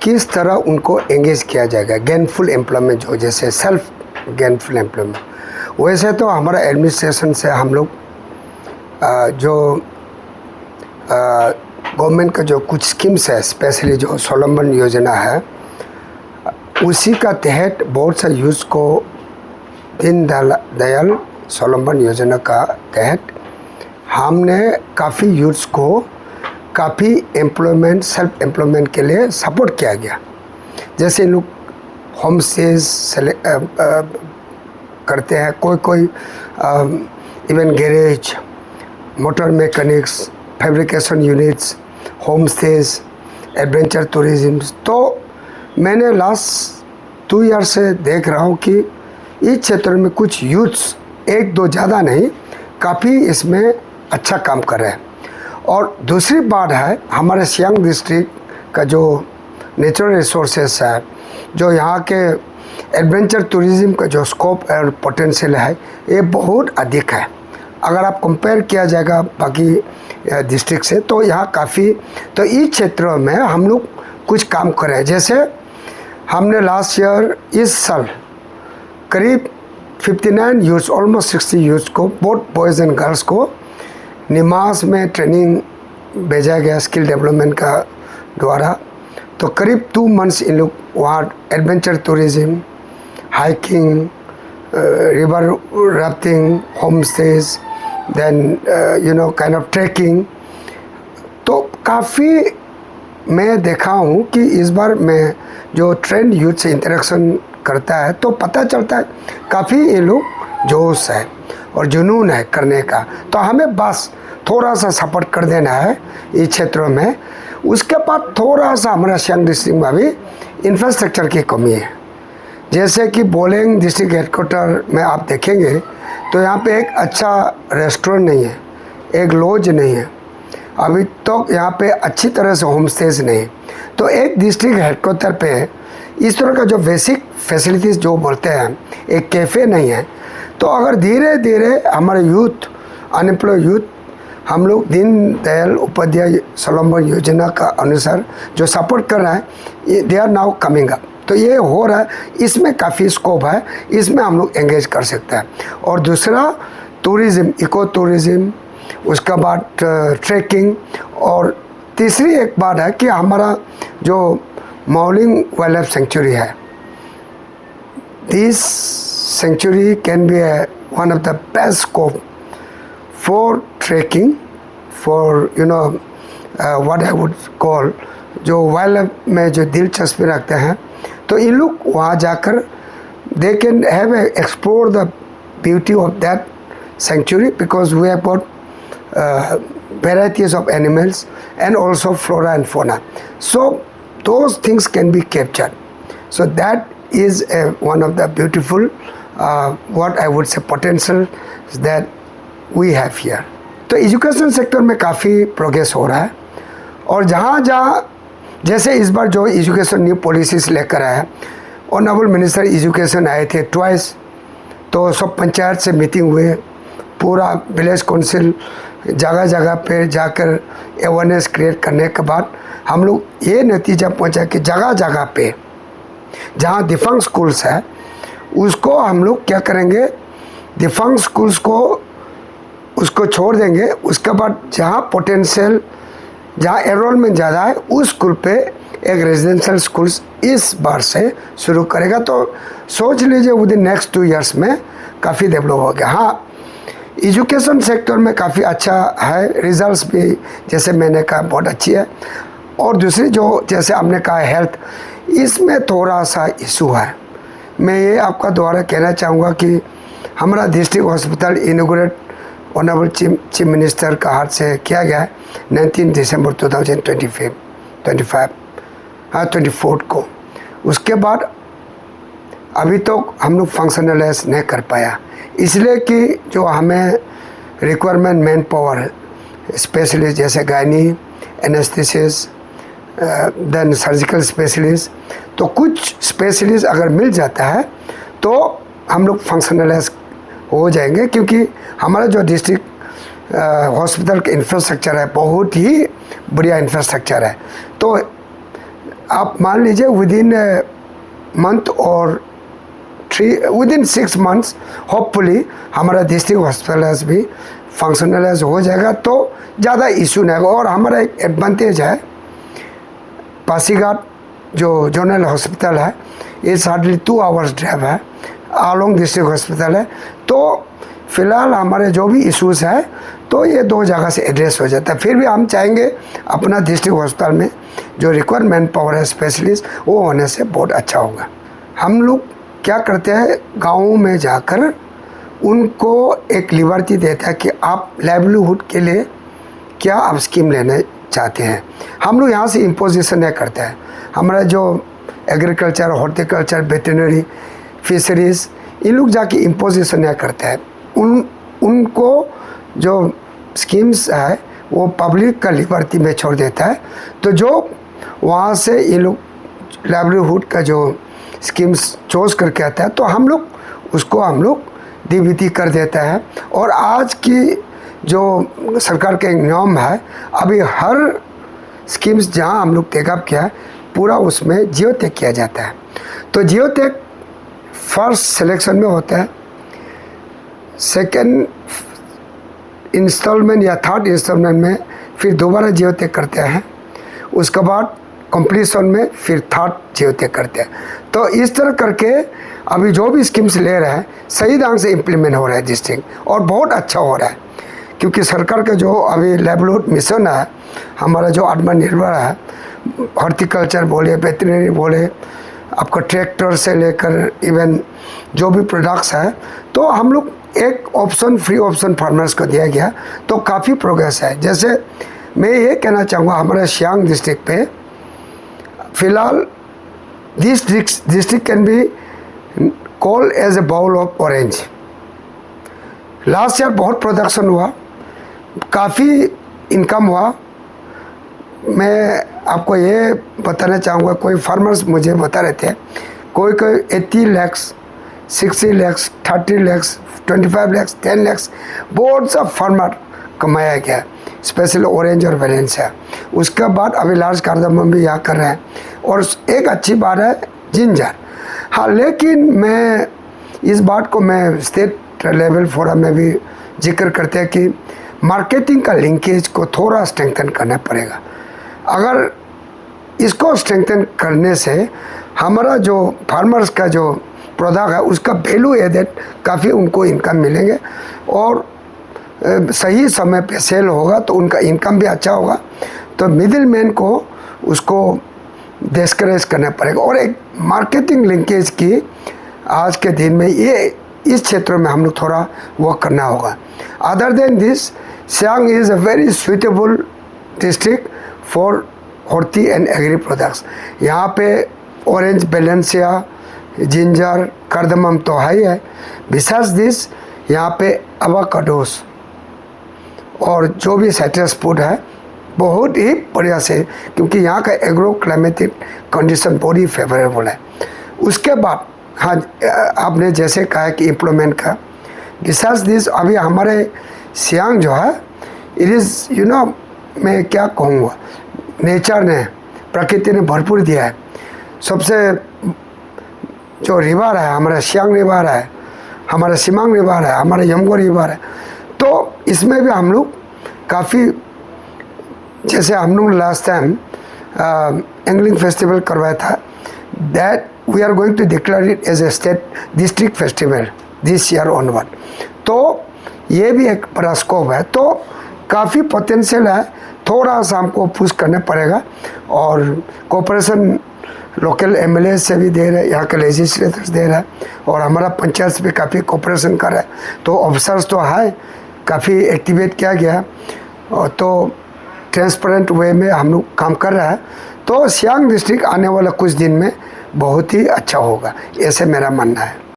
किस तरह उनको एंगेज किया जाएगा, गेनफुल एम्प्लॉयमेंट जो जैसे सेल्फ गेनफुल एम्प्लॉयमेंट। वैसे तो हमारा एडमिनिस्ट्रेशन से हम लोग जो गवर्नमेंट का जो कुछ स्कीम्स है, स्पेशली जो स्वावलंबन योजना है, उसी का तहत बहुत सा यूथ को दीन दयाल स्वावलंबन योजना का तहत हमने काफ़ी यूथ्स को काफ़ी एम्प्लॉयमेंट, सेल्फ एम्प्लॉयमेंट के लिए सपोर्ट किया गया। जैसे लोग होम स्टेज करते हैं, कोई even garage, motor mechanics, fabrication units, home stage, adventure tourism. तो मैंने लास्ट 2 ईयर से देख रहा हूँ कि इस क्षेत्र में कुछ यूथ्स, एक दो ज़्यादा नहीं, काफ़ी इसमें अच्छा काम कर रहे हैं। और दूसरी बात है, हमारे सियांग डिस्ट्रिक्ट का जो नेचुरल रिसोर्सेस है, जो यहाँ के एडवेंचर टूरिज़्म का जो स्कोप और पोटेंशियल है, ये बहुत अधिक है। अगर आप कंपेयर किया जाएगा बाकी डिस्ट्रिक्ट से, तो यहाँ काफ़ी, तो इस क्षेत्रों में हम लोग कुछ काम कर रहे हैं। जैसे हमने लास्ट ईयर, इस साल करीब 59 यूथ, ऑलमोस्ट 60 यूथ को, बोथ बॉयज़ एंड गर्ल्स को निमास में ट्रेनिंग भेजा गया स्किल डेवलपमेंट का द्वारा। तो करीब 2 मंथ्स इन लोग वहाँ adventure tourism, hiking, river rafting, home stays, then kind of trekking. तो काफ़ी मैं देखा हूँ कि इस बार मैं जो ट्रेंड यूथ से इंटरेक्शन करता है, तो पता चलता है काफ़ी ये लोग जोश है और जुनून है करने का। तो हमें बस थोड़ा सा सपोर्ट कर देना है इस क्षेत्रों में। उसके बाद थोड़ा सा हमारा सियांग डिस्ट्रिक्ट में भी इंफ्रास्ट्रक्चर की कमी है। जैसे कि बोलेंग डिस्ट्रिक्ट हेडक्वार्टर में आप देखेंगे तो यहाँ पे एक अच्छा रेस्टोरेंट नहीं है, एक लॉज नहीं है, अभी तो यहाँ पे अच्छी तरह से होम स्टेज नहीं। तो एक डिस्ट्रिक्ट हेडक्वार्टर पे इस तरह का जो बेसिक फैसिलिटीज़ जो बोलते हैं, एक कैफ़े नहीं है। तो अगर धीरे धीरे हमारे यूथ, अनएम्प्लॉय यूथ, हम लोग दीन दयाल उपाध्याय स्वावलंबन योजना का अनुसार जो सपोर्ट कर रहा है, they are now coming up. तो ये हो रहा है, इसमें काफ़ी स्कोप है, इसमें हम लोग एंगेज कर सकते हैं। और दूसरा टूरिज़्म, इको टूरिज़्म, उसके बाद ट्रैकिंग, और तीसरी एक बात है कि हमारा जो मौलिंग वाइल्ड लाइफ सेंचुरी है, this sanctuary can be one of the best scope for trekking, for what I would call, जो वाइल्ड लाइफ में जो दिलचस्पी रखते हैं, तो इन लोग वहाँ जाकर they can have explore the beauty of that sanctuary, because we have got varieties of animals and also flora and fauna. So those things can be captured. So that is one of the beautiful what I would say potential that we have here. तो education sector में काफ़ी progress हो रहा है। और जहाँ जहाँ जैसे इस बार जो एजुकेशन न्यू पॉलिसीज़ लेकर आया, ऑनरेबल मिनिस्टर एजुकेशन आए थे ट्वाइस, तो सब पंचायत से मीटिंग हुए, पूरा विलेज काउंसिल जगह जगह पे जाकर अवेयरनेस क्रिएट करने के बाद हम लोग ये नतीजा पहुंचा कि जगह जगह पे जहाँ दिफंग स्कूल्स है, उसको हम लोग क्या करेंगे, दिफंग स्कूल्स को उसको छोड़ देंगे। उसके बाद जहाँ पोटेंशियल, जहाँ एनरोलमेंट ज़्यादा है, उस स्कूल पे एक रेजिडेंशियल स्कूल्स इस बार से शुरू करेगा। तो सोच लीजिए विद इन नेक्स्ट 2 ईयर्स में काफ़ी डेवलप हो गया। हाँ, एजुकेशन सेक्टर में काफ़ी अच्छा है, रिजल्ट्स भी जैसे मैंने कहा बहुत अच्छी है। और दूसरी जो जैसे आपने कहा हेल्थ, इसमें थोड़ा सा इशू है। मैं ये आपका द्वारा कहना चाहूँगा कि हमारा district hospital inaugurate honourable chief minister का हाथ से किया गया है 19 दिसंबर 2024 को। उसके बाद अभी तो हम लोग फंक्शनलाइज नहीं कर पाया, इसलिए कि जो हमें रिक्वायरमेंट मैन पावर, स्पेशलिस्ट जैसे gynae, anaesthetist, then surgical specialist, तो कुछ स्पेशलिस्ट अगर मिल जाता है तो हम लोग फंक्शनलाइज हो जाएंगे। क्योंकि हमारा जो डिस्ट्रिक्ट हॉस्पिटल का इंफ्रास्ट्रक्चर है बहुत ही बढ़िया इंफ्रास्ट्रक्चर है। तो आप मान लीजिए विदिन मंथ और विदिन 6 मंथ्स होपफुली हमारा डिस्ट्रिक्ट हॉस्पिटल भी फंक्शनलाइज हो जाएगा, तो ज़्यादा इशू नहीं होगा। और हमारा एक एडवांटेज है, पासीघाट जो जनरल हॉस्पिटल है ये हार्डली 2 आवर्स ड्राइव है, आलोंग डिस्ट्रिक्ट हॉस्पिटल है। तो फिलहाल हमारे जो भी इश्यूज है तो ये 2 जगह से एड्रेस हो जाता है। फिर भी हम चाहेंगे अपना डिस्ट्रिक्ट हॉस्पिटल में जो रिक्वायरमेंट पावर है स्पेशलिस्ट वो होने से बहुत अच्छा होगा। हम लोग क्या करते हैं, गाँवों में जाकर उनको एक लिबर्टी देता है कि आप लाइवलीहुड के लिए क्या आप स्कीम लेना चाहते हैं। हम लोग यहाँ से इम्पोजिशन नहीं करते हैं। हमारा जो एग्रीकल्चर, हॉर्टिकल्चर, वेटरनरी, फिशरीज, इन लोग जाके इम्पोजिशन नहीं करते हैं। उनको जो स्कीम्स है वो पब्लिक का लिबर्टी में छोड़ देता है। तो जो वहाँ से ये लोग लाइवलीहुड का जो स्कीम्स चूज करके आता है तो हम लोग डीबीटी कर देता है। और आज की जो सरकार के नियम है, अभी हर स्कीम्स जहाँ हम लोग टेकअप किया है पूरा उसमें जियोटेक किया जाता है। तो जियोटेक फर्स्ट सिलेक्शन में होता है, सेकेंड इंस्टॉलमेंट या थर्ड इंस्टॉलमेंट में फिर दोबारा जियोटेक करते हैं, उसके बाद कंप्लीशन में फिर थर्ड जियोटेक करते हैं। तो इस तरह करके अभी जो भी स्कीम्स ले रहे हैं सही ढंग से इम्प्लीमेंट हो रहा है डिस्ट्रिक्ट, और बहुत अच्छा हो रहा है। क्योंकि सरकार का जो अभी लाइवलीहुड मिशन है, हमारा जो आत्मनिर्भर है, हॉर्टिकल्चर बोले, वेटरनरी बोले, आपका ट्रैक्टर से लेकर इवन जो भी प्रोडक्ट्स है, तो हम लोग एक ऑप्शन, फ्री ऑप्शन फार्मर्स को दिया गया, तो काफ़ी प्रोग्रेस है। जैसे मैं ये कहना चाहूँगा, हमारे सियांग डिस्ट्रिक्ट पे फिलहाल this district can be called as a bowl of orange. Last year बहुत प्रोडक्शन हुआ, काफ़ी इनकम हुआ। मैं आपको ये बताना चाहूँगा, कोई फार्मर्स मुझे बता रहे थे, कोई 80 लाख, 60 लाख, 30 लाख, 25 लाख, 10 लाख, बहुत सा फार्मर कमाया गया, स्पेशली ऑरेंज और वैलेंसिया। उसके बाद अभी लार्ज कार्डमम भी यहाँ कर रहे हैं। और एक अच्छी बात है जिंजर। हाँ, लेकिन मैं इस बात को मैं स्टेट लेवल फोरम में भी जिक्र करते हैं कि मार्केटिंग का लिंकेज को थोड़ा स्ट्रेंथन करना पड़ेगा। अगर इसको स्ट्रेंथन करने से हमारा जो फार्मर्स का जो प्रोडक्ट है उसका वैल्यू एडेड काफ़ी उनको इनकम मिलेंगे, और सही समय पे सेल होगा तो उनका इनकम भी अच्छा होगा। तो मिडिल मैन को उसको डिस्करेज करना पड़ेगा। और एक मार्केटिंग लिंकेज की आज के दिन में ये इस क्षेत्र में हम लोग थोड़ा वर्क करना होगा। Other than this, Siang is a very suitable district for horti and agri products. यहाँ पे ऑरेंज, वैलेंसिया, जिंजर, कार्डमम तो है ही है। बिसाइड्स दिस यहाँ पे एवोकाडोस और जो भी साइट्रस फूड है बहुत ही बढ़िया से, क्योंकि यहाँ का एग्रो क्लाइमेटिक कंडीशन बहुत ही फेवरेबल है। उसके बाद हाँ, आपने जैसे कहा कि एम्प्लॉयमेंट का, बिसाइड्स दिस अभी हमारे सियांग जो है इट इज़ मैं क्या कहूँगा, नेचर ने, प्रकृति ने भरपूर दिया है। सबसे जो रिवर है हमारा सियांग रिवर है, हमारा सिमांग रिवर है, हमारा यमगो रिवर है। तो इसमें भी हम लोग काफ़ी, जैसे हम लोग लास्ट टाइम एंगलिंग फेस्टिवल करवाया था, that we are going to declare it as a state district festival this year onward. तो ये भी एक बड़ा स्कोप है, तो काफ़ी पोटेंशियल है। थोड़ा सा हमको पुश करना पड़ेगा, और कोऑपरेशन लोकल एमएलए से भी दे रहे हैं, यहाँ के लेजिस्लेटर्स दे रहा है, और हमारा पंचायत भी काफ़ी कोऑपरेशन कर रहा है। तो ऑफिसर्स तो है, काफ़ी एक्टिवेट किया गया, और तो ट्रांसपेरेंट वे में हम लोग काम कर रहा है। तो सियांग डिस्ट्रिक्ट आने वाला कुछ दिन में बहुत ही अच्छा होगा, ऐसे मेरा मानना है।